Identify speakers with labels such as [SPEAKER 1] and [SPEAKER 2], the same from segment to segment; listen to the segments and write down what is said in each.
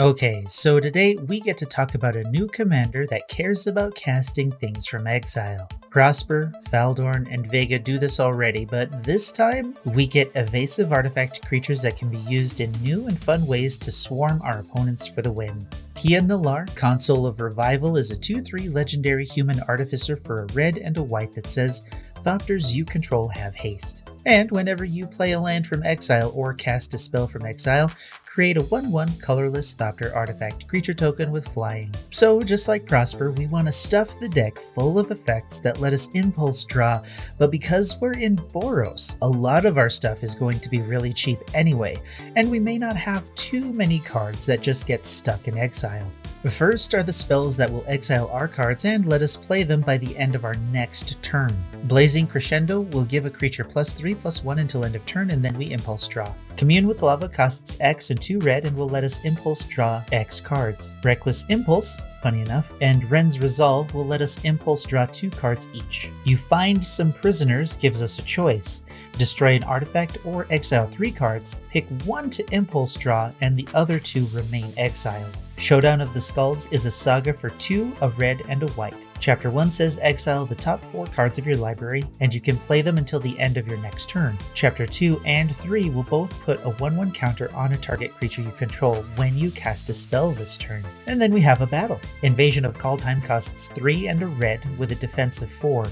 [SPEAKER 1] Okay, so today we get to talk about a new commander that cares about casting things from exile. Prosper, Faldorn, and Vega do this already, but this time we get evasive artifact creatures that can be used in new and fun ways to swarm our opponents for the win. Pia Nalaar, Consul of Revival, is a 2/3 legendary human artificer for a red and a white that says, thopters you control have haste. And whenever you play a land from exile or cast a spell from exile, create a 1/1 colorless thopter artifact creature token with flying. So just like Prosper, we want to stuff the deck full of effects that let us impulse draw, but because we're in Boros, a lot of our stuff is going to be really cheap anyway, and we may not have too many cards that just get stuck in exile. First are the spells that will exile our cards and let us play them by the end of our next turn. Blazing Crescendo will give a creature +3/+1 until end of turn, and then we impulse draw. Commune with Lava costs X and 2 red and will let us impulse draw X cards. Reckless Impulse, funny enough, and Ren's Resolve will let us impulse draw 2 cards each. You Find Some Prisoners gives us a choice. Destroy an artifact or exile 3 cards, pick 1 to impulse draw, and the other 2 remain exiled. Showdown of the Skulls is a saga for 2, a red and a white. Chapter 1 says exile the top 4 cards of your library, and you can play them until the end of your next turn. Chapter 2 and 3 will both put a 1/1 counter on a target creature you control when you cast a spell this turn. And then we have a battle. Invasion of Kaldheim costs 3 and a red with a defense of 4.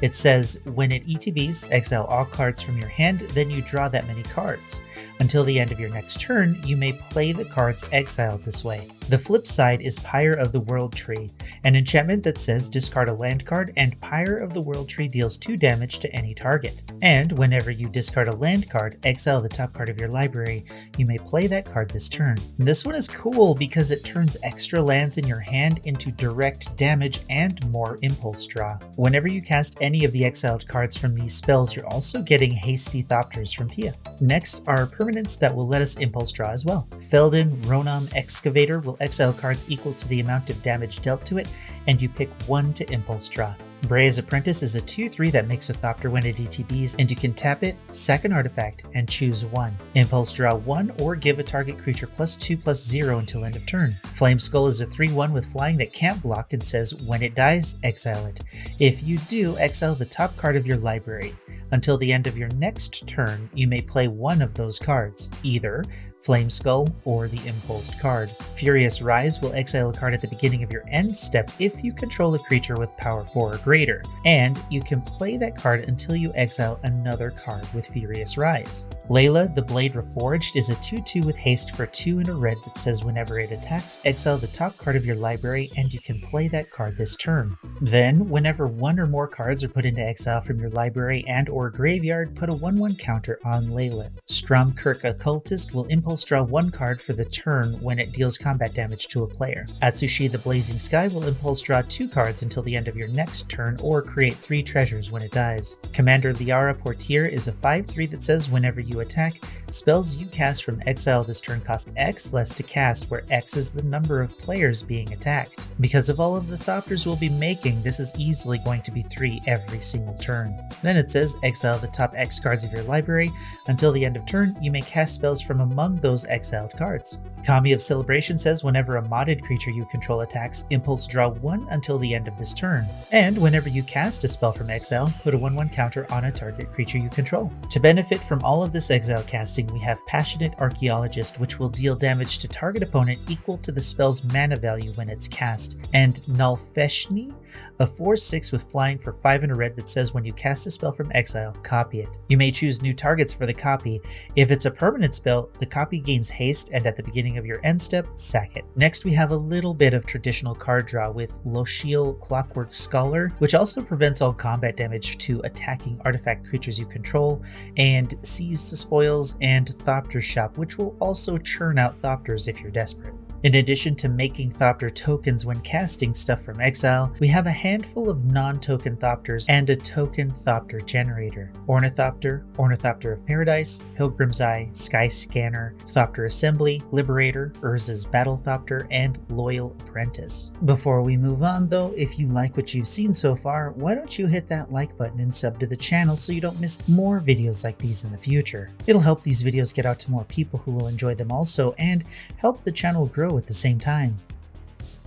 [SPEAKER 1] It says, when it ETBs, exile all cards from your hand, then you draw that many cards. Until the end of your next turn, you may play the cards exiled this way. The flip side is Pyre of the World Tree, an enchantment that says discard a land card, and Pyre of the World Tree deals 2 damage to any target. And whenever you discard a land card, exile the top card of your library, you may play that card this turn. This one is cool because it turns extra lands in your hand into direct damage and more impulse draw. Whenever you cast any of the exiled cards from these spells, you're also getting Hasty Thopters from Pia. Next are permanents that will let us impulse draw as well. Feldon Ronam Excavator will exile cards equal to the amount of damage dealt to it, and you pick 1 to impulse draw. Brea's Apprentice is a 2/3 that makes a thopter when it ETBs, and you can tap it, sack an artifact, and choose 1. Impulse draw 1 or give a target creature +2/+0 until end of turn. Flame Skull is a 3/1 with flying that can't block and says when it dies, exile it. If you do, exile the top card of your library. Until the end of your next turn, you may play 1 of those cards, either Flame Skull or the impulsed card. Furious Rise will exile a card at the beginning of your end step if you control a creature with power 4 or greater, and you can play that card until you exile another card with Furious Rise. Layla, the Blade Reforged, is a 2/2 with haste for 2 and a red that says whenever it attacks, exile the top card of your library, and you can play that card this turn. Then, whenever 1 or more cards are put into exile from your library and or graveyard, put a 1/1 counter on Layla. Stromkirk Occultist will impulse draw 1 card for the turn when it deals combat damage to a player. Atsushi the Blazing Sky will impulse draw 2 cards until the end of your next turn or create 3 treasures when it dies. Commander Liara Portier is a 5/3 that says whenever you attack, spells you cast from exile this turn cost X less to cast, where X is the number of players being attacked. Because of all of the thopters we'll be making, this is easily going to be 3 every single turn. Then it says exile the top X cards of your library. Until the end of turn, you may cast spells from among those exiled cards. Kami of Celebration says whenever a modded creature you control attacks, impulse draw 1 until the end of this turn. And whenever you cast a spell from exile, put a 1/1 counter on a target creature you control. To benefit from all of this exile casting, we have Passionate Archaeologist, which will deal damage to target opponent equal to the spell's mana value when it's cast, and Nalfeshni, a 4/6 with flying for 5 and a red that says when you cast a spell from exile, copy it. You may choose new targets for the copy. If it's a permanent spell, the copy gains haste, and at the beginning of your end step, sack it. Next, we have a little bit of traditional card draw with Lochiel Clockwork Scholar, which also prevents all combat damage to attacking artifact creatures you control, and Seize the Spoils and Thopter Shop, which will also churn out thopters if you're desperate. In addition to making thopter tokens when casting stuff from exile, we have a handful of non-token thopters and a token thopter generator. Ornithopter, Ornithopter of Paradise, Pilgrim's Eye, Sky Scanner, Thopter Assembly, Liberator, Urza's Battle Thopter, and Loyal Apprentice. Before we move on though, if you like what you've seen so far, why don't you hit that like button and sub to the channel so you don't miss more videos like these in the future. It'll help these videos get out to more people who will enjoy them also, and help the channel grow grow at the same time.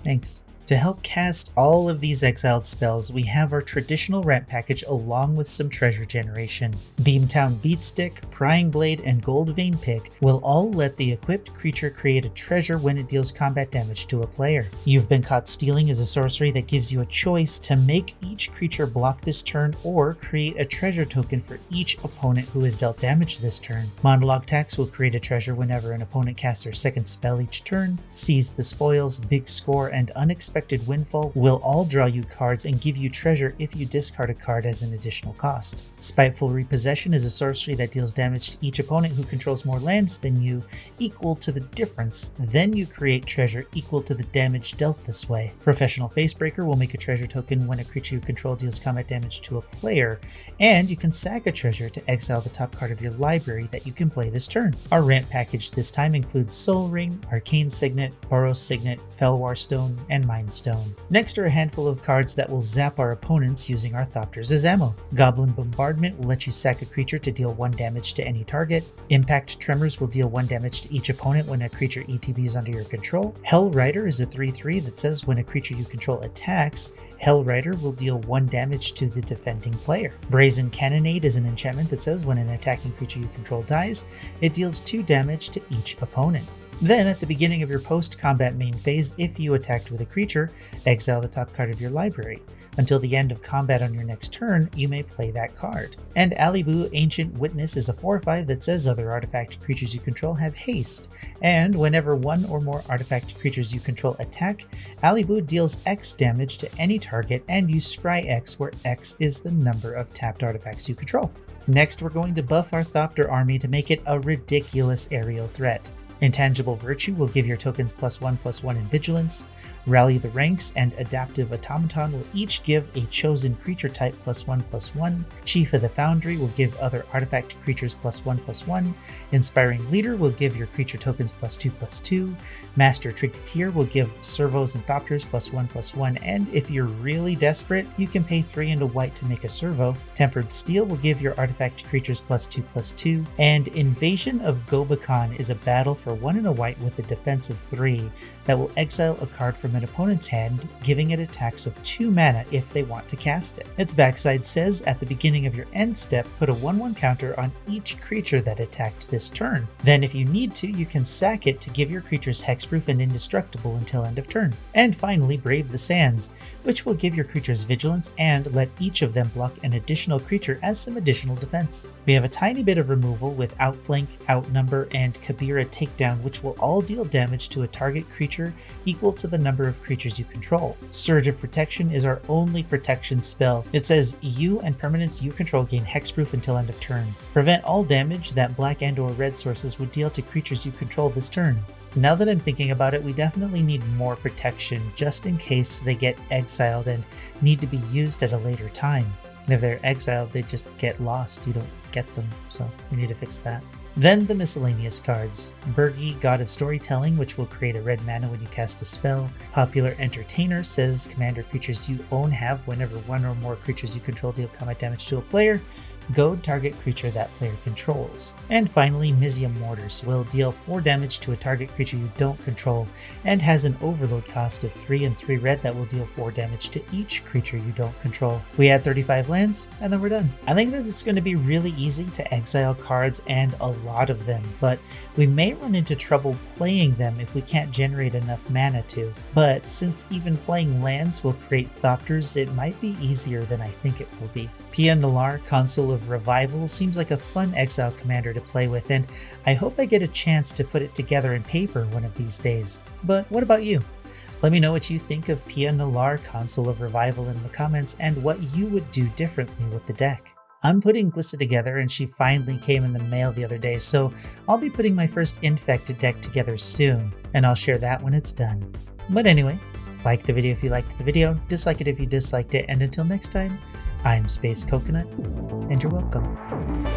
[SPEAKER 1] Thanks. To help cast all of these exiled spells, we have our traditional ramp package along with some treasure generation. Beamtown Beatstick, Prying Blade, and Gold Vein Pick will all let the equipped creature create a treasure when it deals combat damage to a player. You've Been Caught Stealing is a sorcery that gives you a choice to make each creature block this turn or create a treasure token for each opponent who has dealt damage this turn. Monologue Tax will create a treasure whenever an opponent casts their second spell each turn. Seize the Spoils, Big Score, and Unexpected Windfall will all draw you cards and give you treasure if you discard a card as an additional cost. Spiteful Repossession is a sorcery that deals damage to each opponent who controls more lands than you, equal to the difference. Then you create treasure equal to the damage dealt this way. Professional Facebreaker will make a treasure token when a creature you control deals combat damage to a player, and you can sack a treasure to exile the top card of your library that you can play this turn. Our ramp package this time includes Soul Ring, Arcane Signet, Boros Signet, Felwar Stone, and Mind Stone. Next are a handful of cards that will zap our opponents using our thopters as ammo. Goblin Bombardment will let you sack a creature to deal 1 damage to any target. Impact Tremors will deal 1 damage to each opponent when a creature ETBs under your control. Hell Rider is a 3/3 that says when a creature you control attacks, Hell Rider will deal 1 damage to the defending player. Brazen Cannonade is an enchantment that says when an attacking creature you control dies, it deals 2 damage to each opponent. Then, at the beginning of your post-combat main phase, if you attacked with a creature, exile the top card of your library. Until the end of combat on your next turn, you may play that card. And Alibu Ancient Witness is a 4/5 that says other artifact creatures you control have haste, and whenever 1 or more artifact creatures you control attack, Alibu deals X damage to any target, and you scry X, where X is the number of tapped artifacts you control. Next, we're going to buff our Thopter army to make it a ridiculous aerial threat. Intangible Virtue will give your tokens +1/+1 in Vigilance. Rally the Ranks and Adaptive Automaton will each give a chosen creature type +1/+1. Chief of the Foundry will give other artifact creatures +1/+1. Inspiring Leader will give your creature tokens +2/+2. Master Trinketeer will give servos and thopters +1/+1, and if you're really desperate, you can pay 3 and a white to make a servo. Tempered Steel will give your artifact creatures +2/+2, and Invasion of Gobakhan is a battle for 1 and a white with a defense of 3 that will exile a card from an opponent's hand, giving it a tax of 2 mana if they want to cast it. Its backside says, at the beginning of your end step, put a 1/1 counter on each creature that attacked this turn. Then if you need to, you can sack it to give your creatures hexproof and indestructible until end of turn. And finally, Brave the Sands, which will give your creatures vigilance and let each of them block an additional creature as some additional defense. We have a tiny bit of removal with Outflank, Outnumber, and Kabira Takedown, which will all deal damage to a target creature equal to the number of creatures you control. Surge of Protection is our only protection spell. It says you and permanents you control gain hexproof until end of turn. Prevent all damage that black and or red sources would deal to creatures you control this turn. Now that I'm thinking about it, we definitely need more protection just in case they get exiled and need to be used at a later time. If they're exiled, they just get lost. You don't get them, so we need to fix that. Then the miscellaneous cards. Burgi, God of Storytelling, which will create a red mana when you cast a spell. Popular Entertainer says commander creatures you own have whenever 1 or more creatures you control deal combat damage to a player. Goad target creature that player controls. And finally, Mizzium Mortars will deal 4 damage to a target creature you don't control, and has an overload cost of 3 and 3 red that will deal 4 damage to each creature you don't control. We add 35 lands, and then we're done. I think that it's going to be really easy to exile cards, and a lot of them, but we may run into trouble playing them if we can't generate enough mana to. But since even playing lands will create thopters, it might be easier than I think it will be. Pia Nalaar, Consul of Revival, seems like a fun exile commander to play with, and I hope I get a chance to put it together in paper one of these days. But what about you? Let me know what you think of Pia Nalaar, Consul of Revival in the comments, and what you would do differently with the deck. I'm putting Glissa together, and she finally came in the mail the other day, so I'll be putting my first infected deck together soon, and I'll share that when it's done. But anyway, like the video if you liked the video, dislike it if you disliked it, and until next time, I'm Space Coconut, and you're welcome.